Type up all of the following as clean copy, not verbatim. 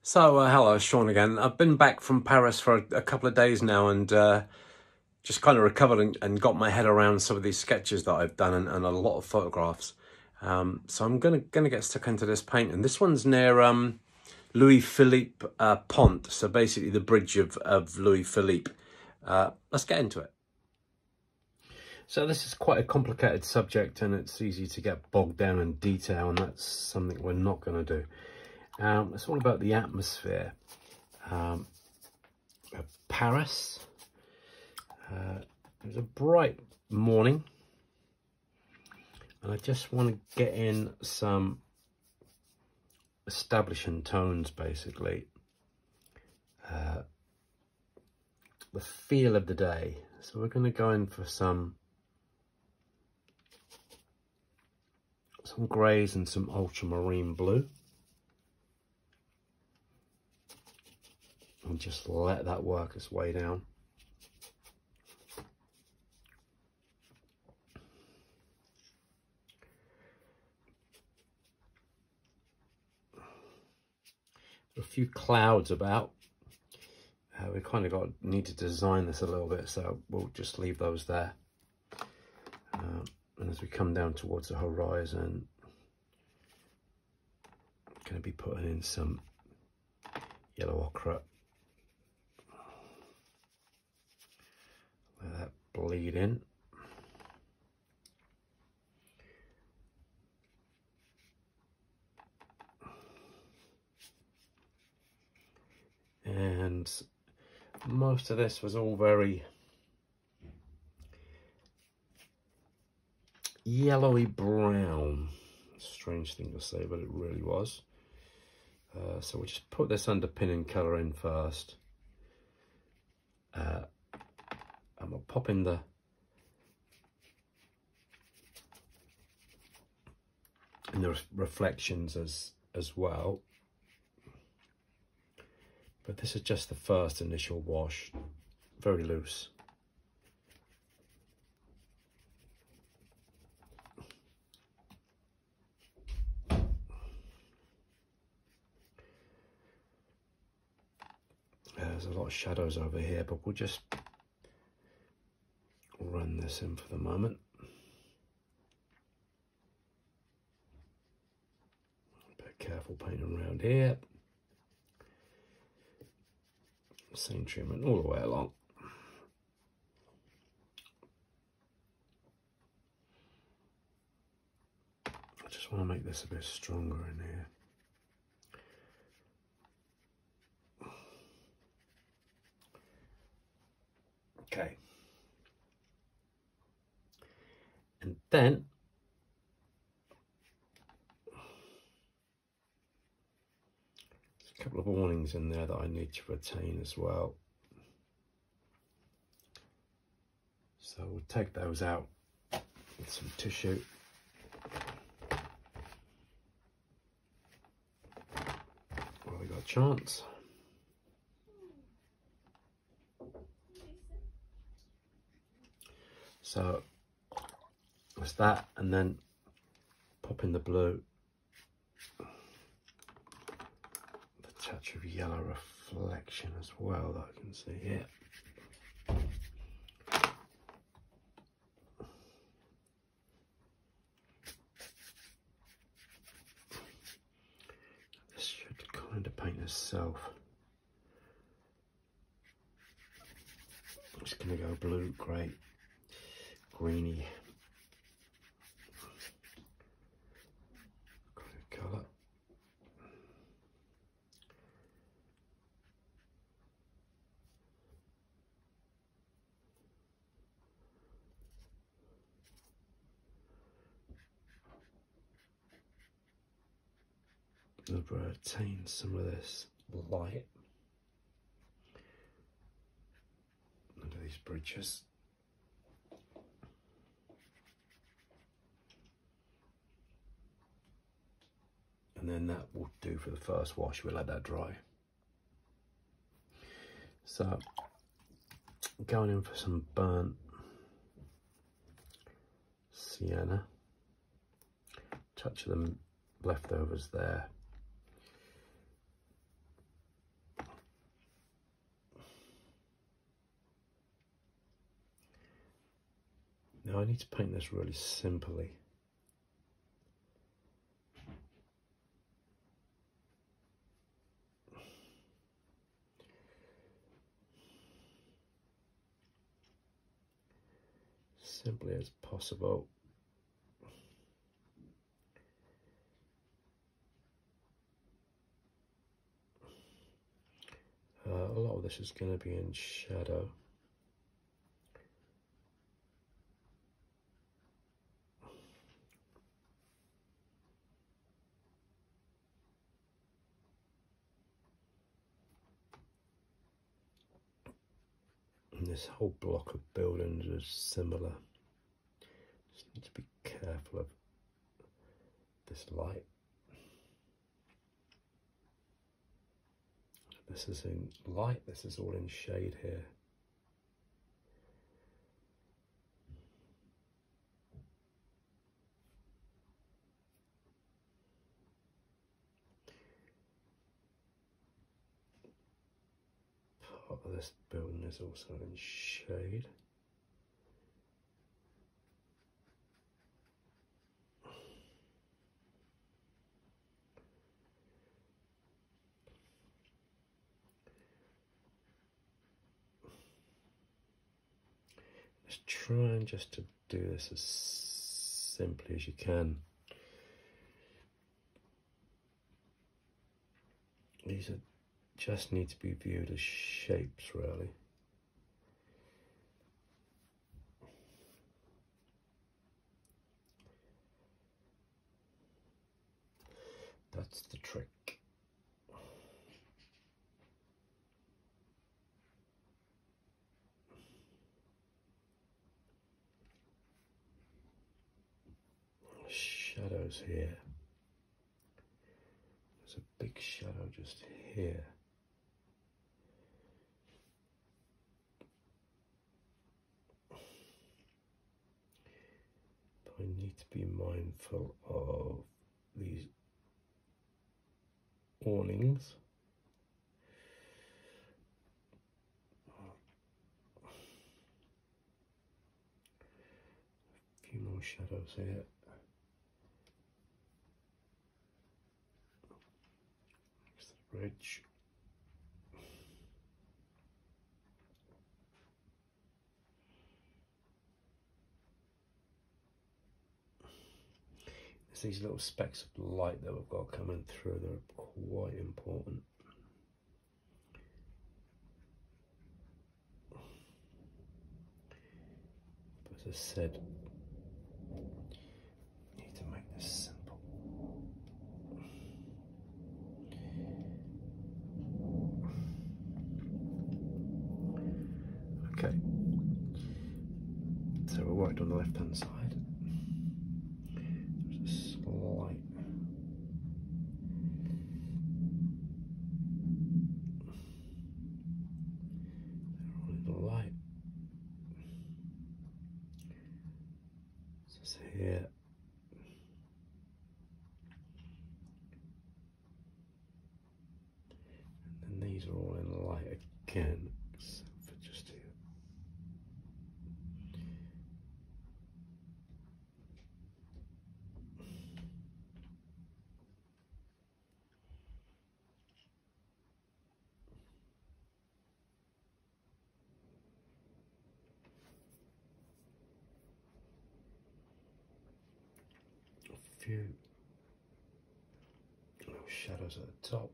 Hello, Sean again. I've been back from Paris for a couple of days now and just kind of recovered and got my head around some of these sketches that I've done and a lot of photographs. So I'm gonna get stuck into this painting. This one's near Louis Philippe Pont, so basically the bridge of Louis Philippe. Let's get into it. So this is quite a complicated subject and it's easy to get bogged down in detail, and that's something we're not going to do. It's all about the atmosphere of Paris. It was a bright morning and I just want to get in some establishing tones, basically. The feel of the day. So we're going to go in for some greys and some ultramarine blue. And just let that work its way down. A few clouds about. We kind of need to design this a little bit, so we'll just leave those there. And as we come down towards the horizon, I'm going to be putting in some yellow ochre. Let that bleed in. And most of this was all very yellowy brown. Strange thing to say, but it really was. So we'll just put this underpinning colour in first. And we'll pop in the reflections as well. But this is just the first initial wash, very loose. There's a lot of shadows over here, but we'll just run this in for the moment. A bit careful painting around here. Same treatment all the way along. I just want to make this a bit stronger in here. Okay. And then there's a couple of warnings in there that I need to retain as well. So we'll take those out with some tissue. Well, we got a chance. So that's that, and then pop in the blue. The touch of yellow reflection as well that I can see here. This should kind of paint itself. I'm just going to go blue, grey, greeny kind of colour. I'll retain some of this light under these bridges. And then that will do for the first wash. We'll let that dry. So going in for some burnt sienna. Touch of the leftovers there. Now I need to paint this really simply. Simply as possible. A lot of this is going to be in shadow. And this whole block of buildings is similar. Just need to be careful of this light. This is in light, this is all in shade here. Part of this building is also in shade. Just trying just to do this as simply as you can. These are just need to be viewed as shapes, really. That's the trick. Shadows here. There's a big shadow just here. But I need to be mindful of these awnings. A few more shadows here. Ridge. There's these little specks of light that we've got coming through. They're quite important. But as I said, I need to make this simple. Okay, so we worked on the left hand side. There's a slight in the light. So it's here. And then these are all in light again. For just here. A few little shadows at the top.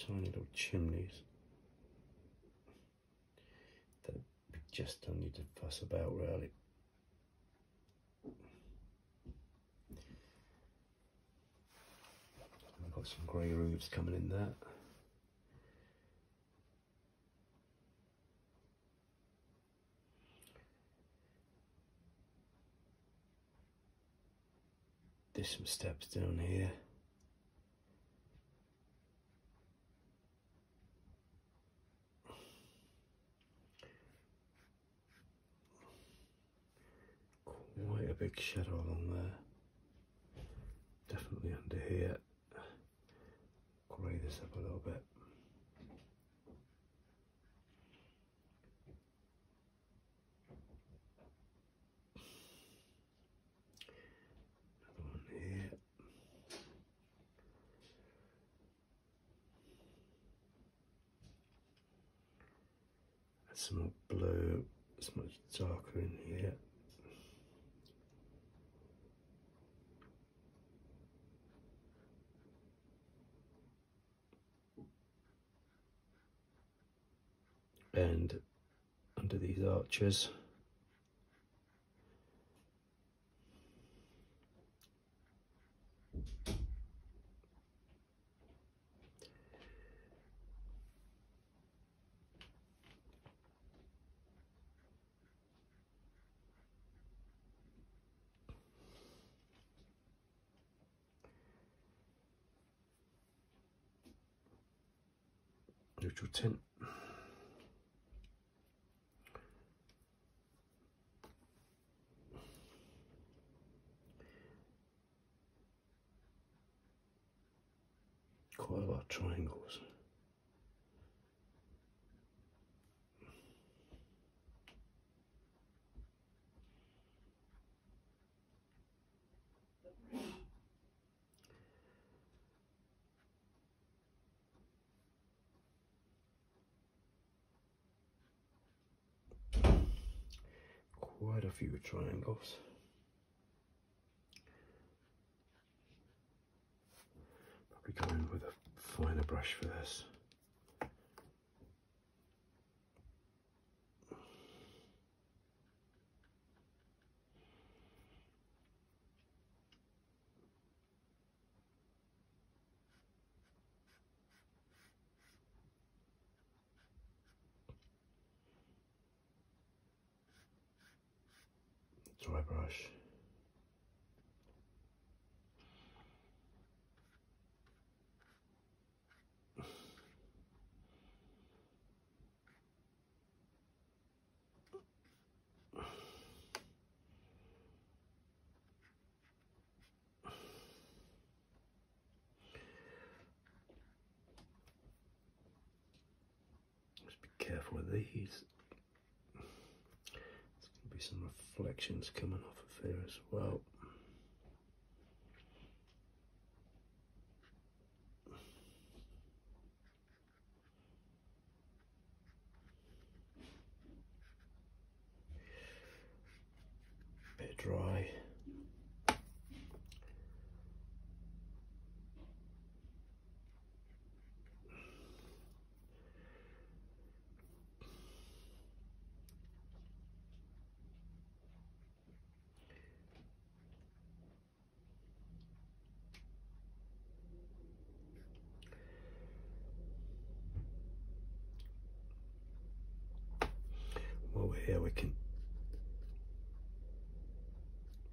Tiny little chimneys that we just don't need to fuss about, really. We've got some grey roofs coming in there. There's some steps down here. Quite a big shadow along there. the under here, grey this up a little bit. Another one here. Add some more blue, it's much darker in here. And under these arches, neutral tint. Quite a lot of triangles. Quite a few triangles. Probably go in with a finer brush for this. Dry brush. Just be careful with these. There's going to be some reflections coming off of here as well. Bit dry. While we're here, we can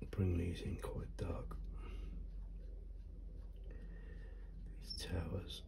bring these in quite dark. These towers.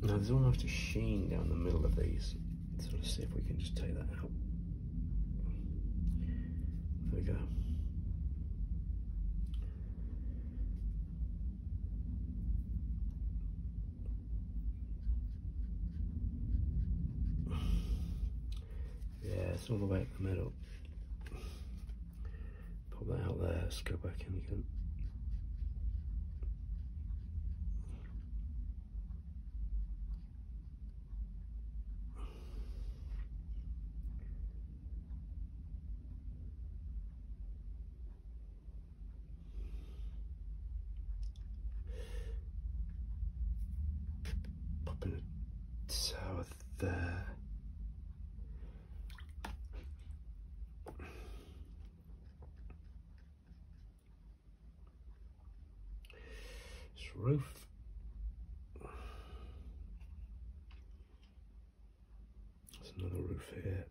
Now there's almost a sheen down the middle of these. Sort of see if we can just take that out. There we go. Yeah, it's all the way up the middle. Pop that out there, let's go back in again. Popping a tower there. roof. There's another roof here.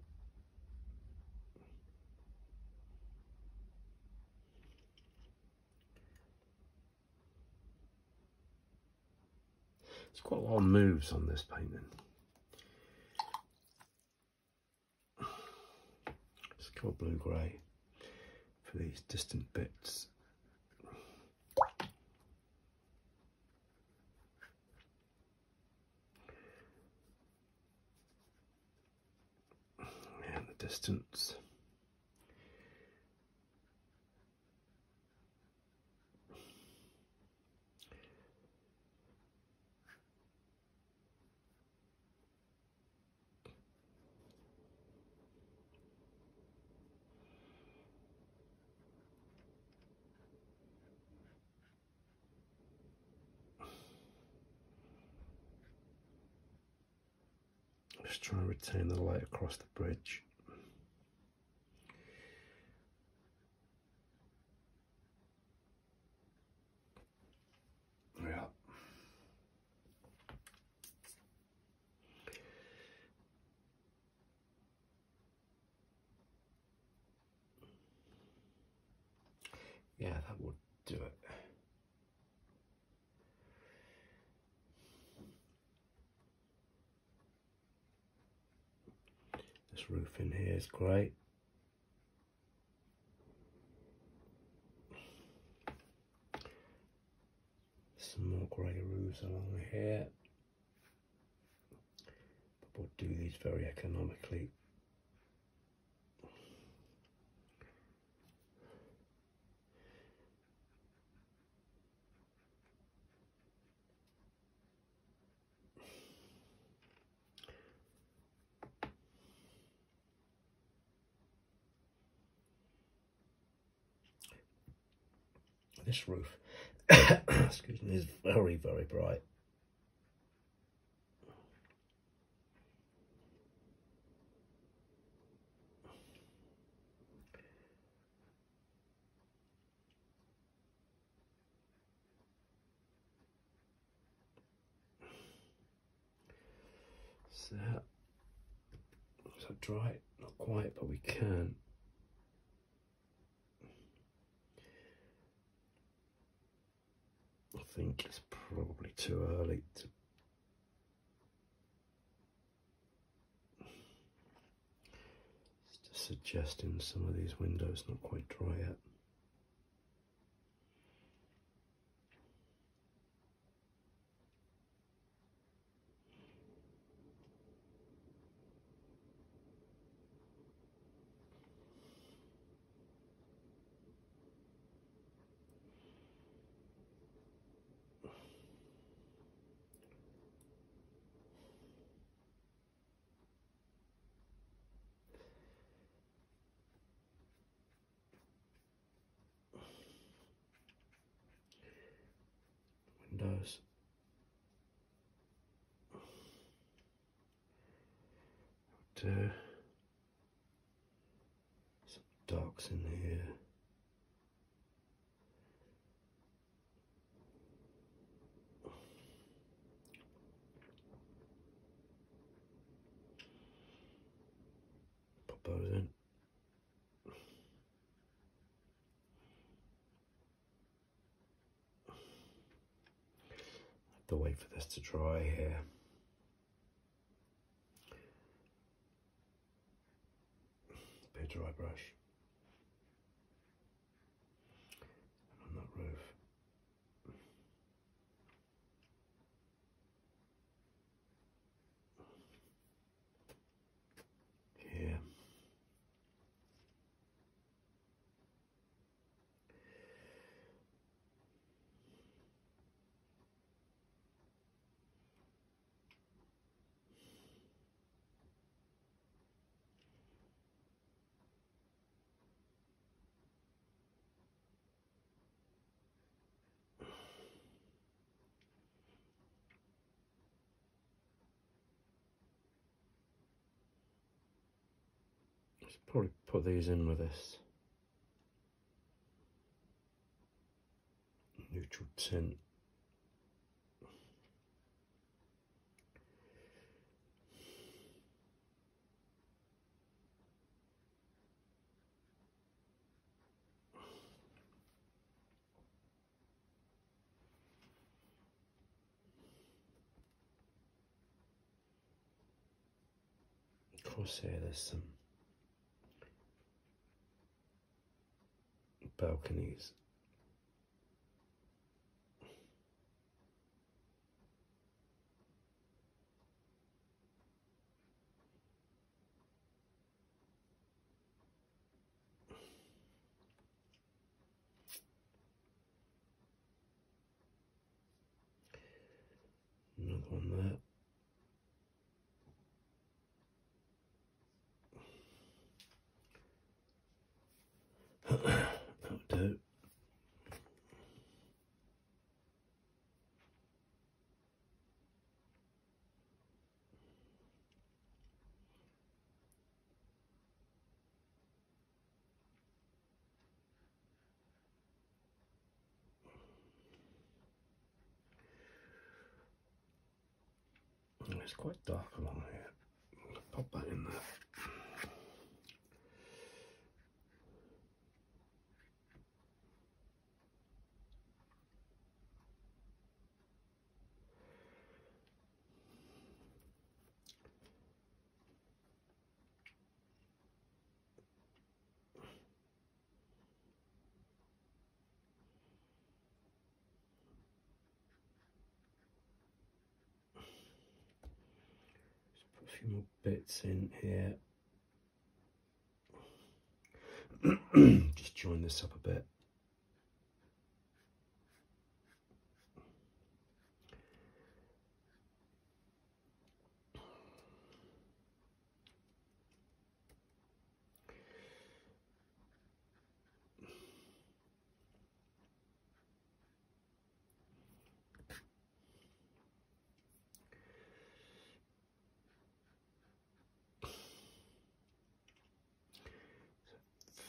There's quite a lot of moves on this painting. Let's go blue-grey for these distant bits. And the distance. Just trying to retain the light across the bridge. Yeah. Yeah, that would do it. This roof in here is great. Some more grey roofs along here. But we'll do these very economically. This roof, excuse me, is very, very bright. So, is that dry? Not quite, but we can. I think it's probably too early to suggesting some of these windows not quite dry yet. Windows. Some darks in here. Pop those in. Have to wait for this to dry here. Bit of dry brush. And on that roof. Here. Let's probably put these in with this neutral tint. across here there's some balconies. Another one there. That'll do. It's quite dark along here. Pop that in there. Put a few more bits in here. Just join this up a bit.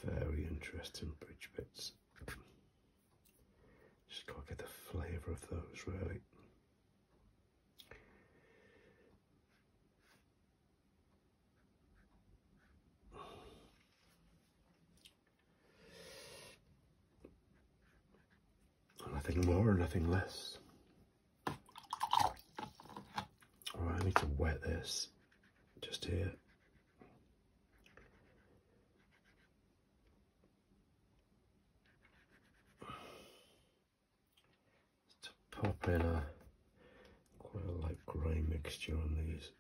Very interesting bridge bits. Just gotta get the flavour of those really. Nothing more, nothing less. Alright, I need to wet this just here. Pop in quite a light grey mixture on these.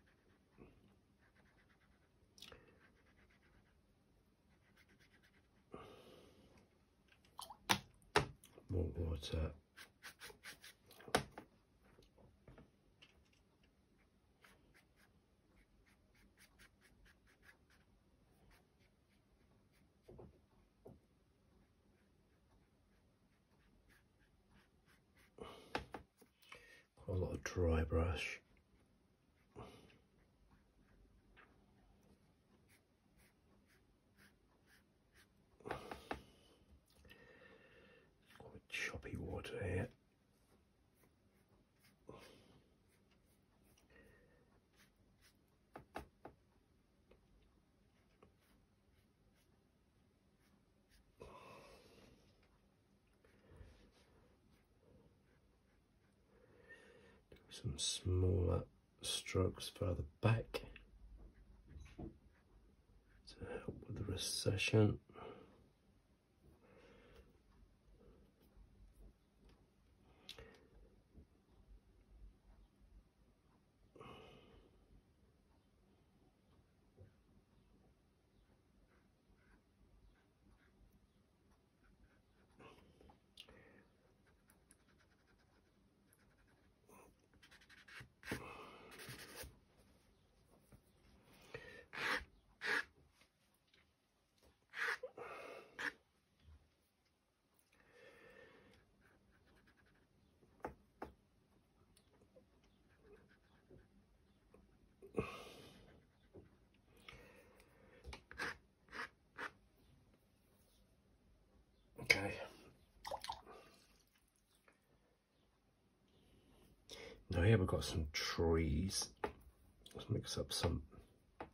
More water. Quite a lot of dry brush. Quite choppy water here. Some smaller strokes further back to help with the recession. Okay. Now here we've got some trees. Let's mix up some. So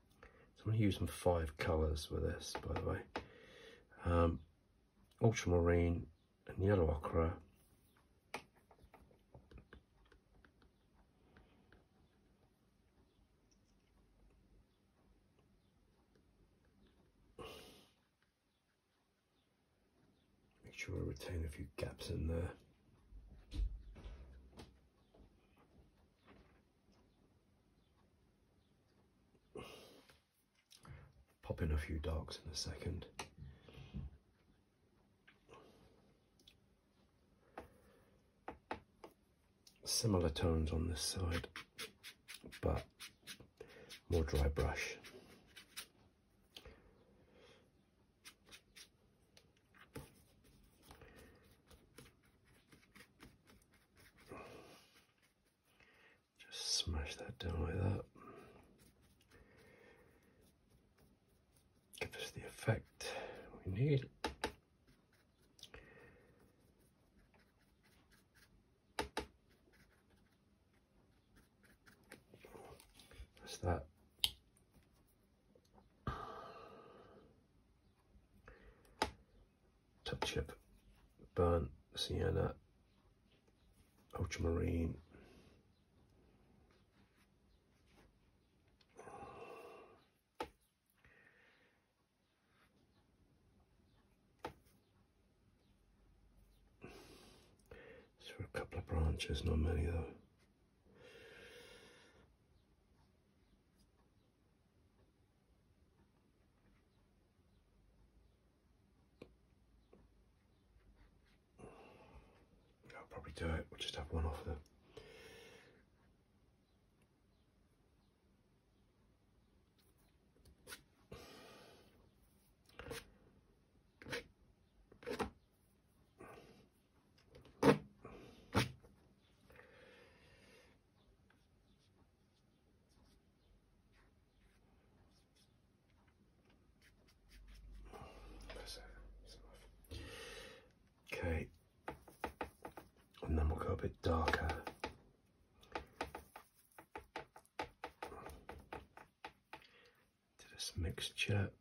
I'm going to use some 5 colours with this, by the way. Ultramarine and yellow ochre. sure I retain a few gaps in there. Pop in a few darks in a second. Similar tones on this side, but more dry brush. Just smash that down like that. Give us the effect we need. That's that. Touch of burnt sienna, ultramarine. Just for a couple of branches, not many though. I'll probably do it. We'll just have one off there. Okay, and then we'll go a bit darker. To this mixture.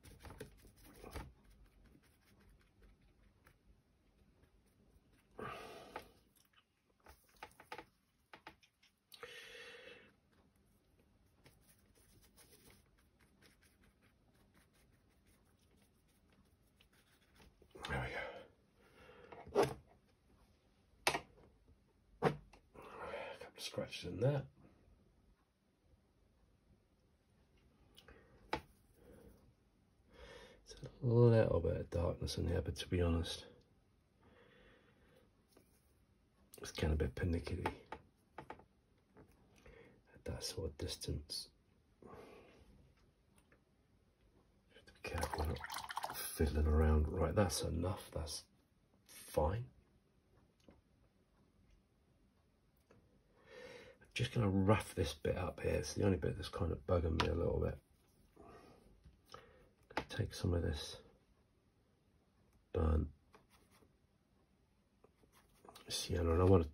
There we go. A couple of scratches in there. It's a little bit of darkness in here, but to be honest, it's kind of a bit pernickety at that sort of distance. Just to be careful not fiddling around. Right, that's enough, that's fine. I'm just going to rough this bit up here. It's the only bit that's kind of bugging me a little bit. Take some of this burnt sienna, and I want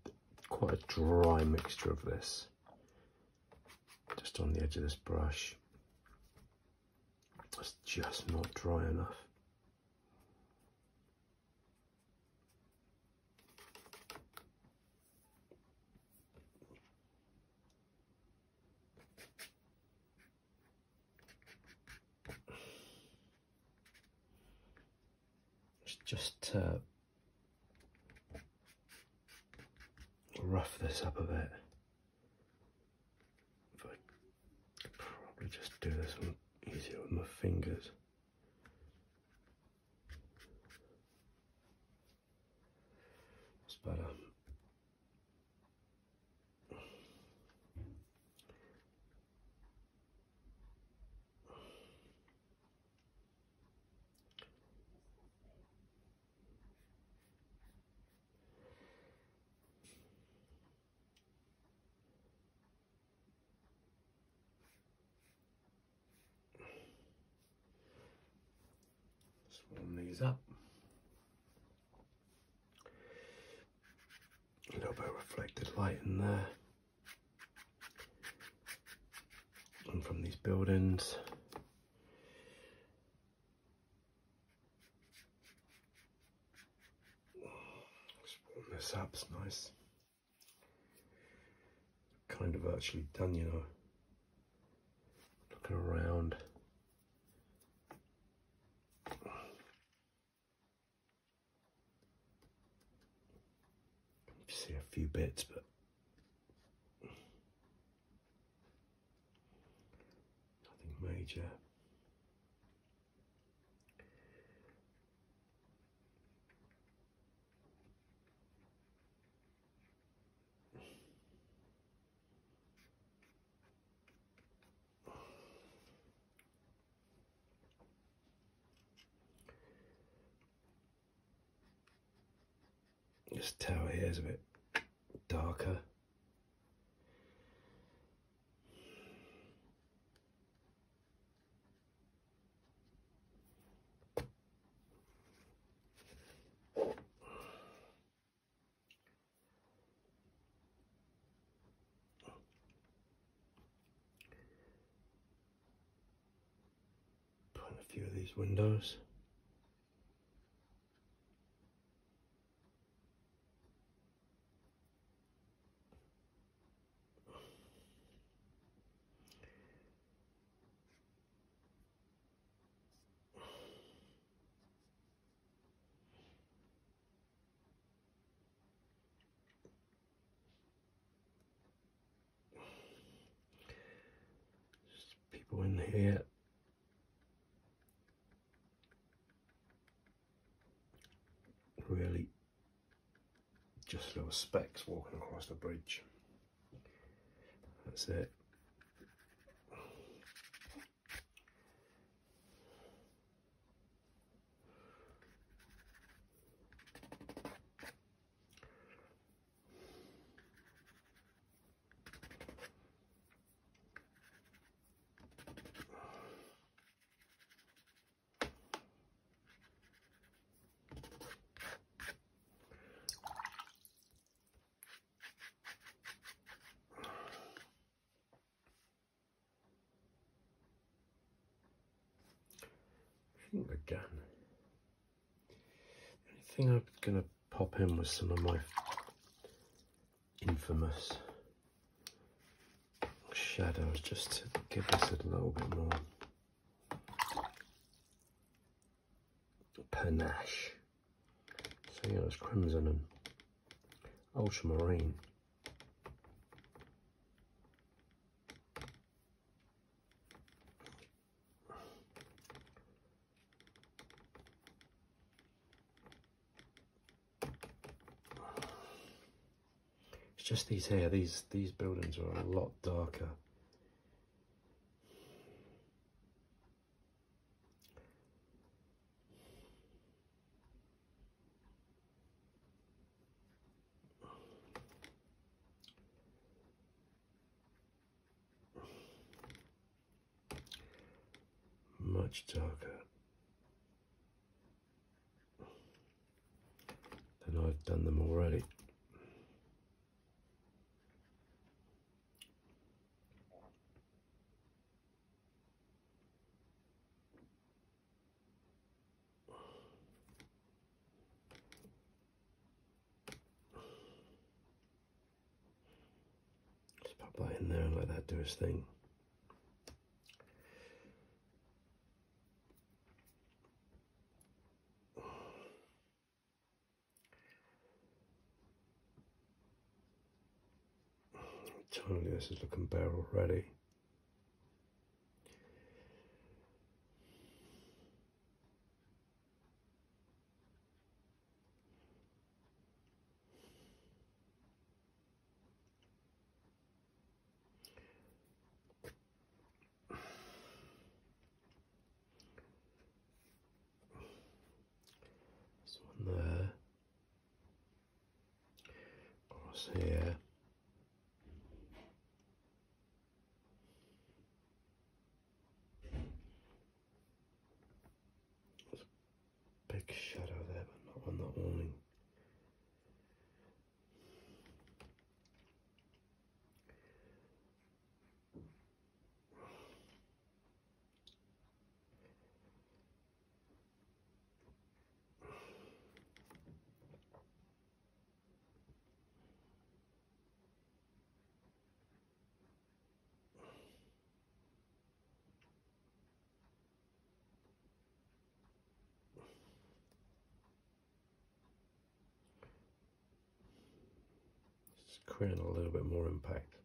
quite a dry mixture of this just on the edge of this brush. It's just not dry enough. Just rough this up a bit. If I could probably just do this one easier with my fingers. It's better. Warm these up. A little bit of reflected light in there. And from these buildings. Just warm this up, it's nice. Kind of actually done, you know. Looking around. see a few bits, but nothing major. This tower here is a bit darker. Put in a few of these windows. People in here. Really just little specks walking across the bridge. That's it. Again, the only thing I'm going to pop in was some of my infamous shadows, just to give this a little bit more panache. So yeah, it's crimson and ultramarine. Just these here, these buildings are a lot darker. Much darker than I've done them already. Pop that in there and let that do its thing. Totally, this is looking bare already. There, across here, there's a big shadow there, but not on that awning. creating a little bit more impact.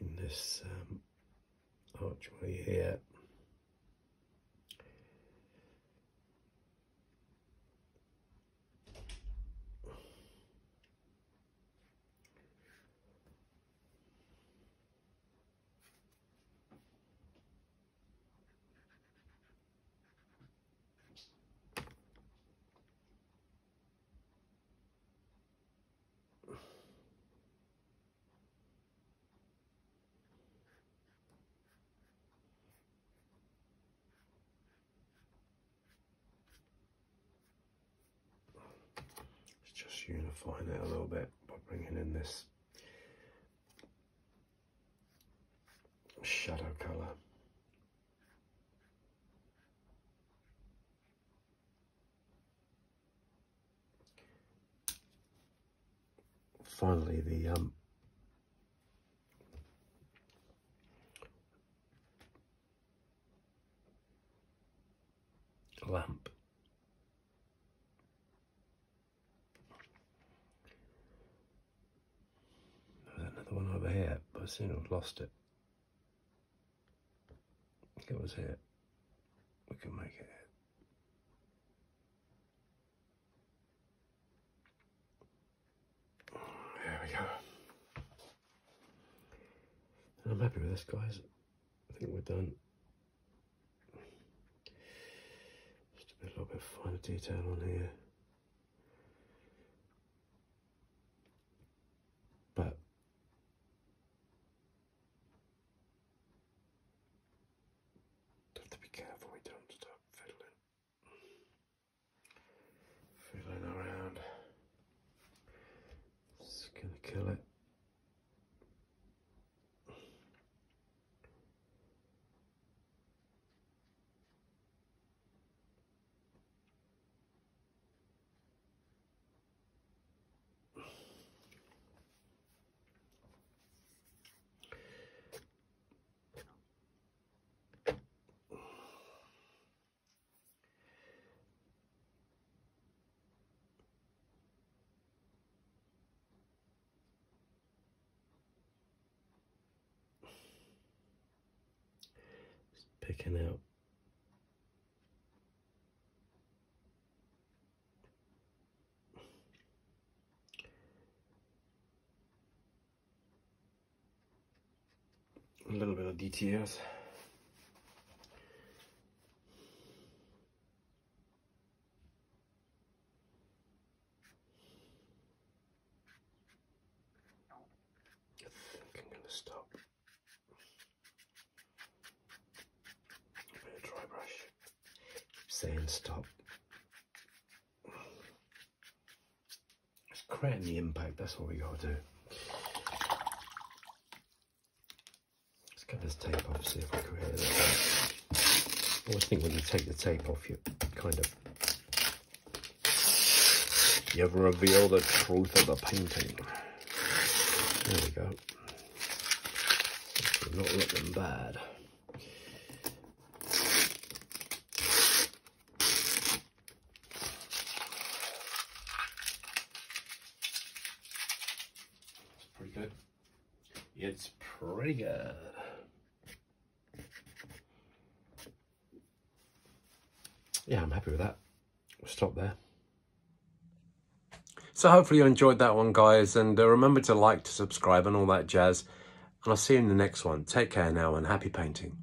In this archway here, just unifying it a little bit by bringing in this shadow colour. Finally, the lamp. There's another one over here, but I seem to have lost it. I think it was here. We can make it here. There we go. And I'm happy with this, guys. I think we're done. Just a little bit finer detail on here. But have to be careful we don't start fiddling around. It's gonna kill it. Picking out a little bit of details. I think I'm going to stop. Dry brush. Keep saying stop. It's creating the impact, that's what we got to do. Let's get this tape off, see if we create it. I always think when you take the tape off, you kind of reveal the truth of the painting. There we go. It's not looking bad. Good. It's pretty good. Yeah, I'm happy with that. We'll stop there. So hopefully you enjoyed that one, guys, and remember to like, to subscribe and all that jazz, and I'll see you in the next one. Take care now and happy painting.